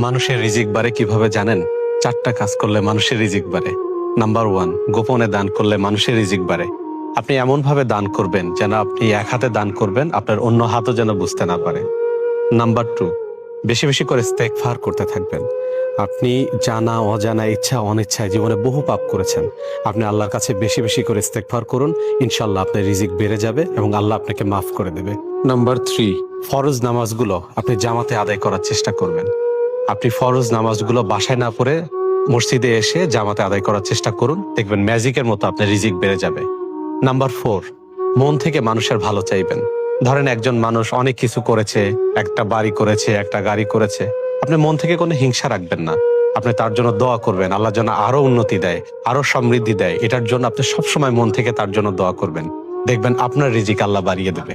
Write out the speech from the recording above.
মানুষের রিজিক বাড়ে কিভাবে জানেন? 4টা কাজ করলে মানুষের রিজিক বাড়ে। নাম্বার 1, গোপনে দান করলে মানুষের রিজিক বাড়ে। আপনি এমন ভাবে দান করবেন যেন আপনি এক হাতে দান করবেন, আপনার অন্য হাতও যেন বুঝতে না পারে। নাম্বার 2, বেশি বেশি করে ইস্তেগফার করতে থাকবেন। আপনি জানা অজানা ইচ্ছা অনিচ্ছায় জীবনে বহু পাপ করেছেন। আপনি আল্লাহর কাছে বেশি বেশি করে ইস্তেগফার করুন, ইনশাআল্লাহ আপনার রিজিক বেড়ে যাবে এবং আল্লাহ আপনাকে মাফ করে দেবে। নাম্বার 3, ফরজ নামাজগুলো আপনি জামাতে আদায় করার চেষ্টা করবেন। আপনি ফরজ নামাজগুলো বাসায় না পড়ে মসজিদে এসে জামাতে আদায় করার চেষ্টা করুন, দেখবেন ম্যাজিকের মতো আপনার রিজিক বেড়ে যাবে। নাম্বার 4, মন থেকে মানুষের ভালো চাইবেন। ধরেন একজন মানুষ অনেক কিছু করেছে, একটা বাড়ি করেছে, একটা গাড়ি করেছে, আপনি মন থেকে কোনো হিংসা রাখবেন না। আপনি তার জন্য দোয়া করবেন, আল্লাহ যেন আরো উন্নতি দেয়, আরো সমৃদ্ধি দেয়, এটার জন্য আপনি সবসময় মন থেকে তার জন্য দোয়া করবেন। দেখবেন আপনার রিজিক আল্লাহ বাড়িয়ে দেবে।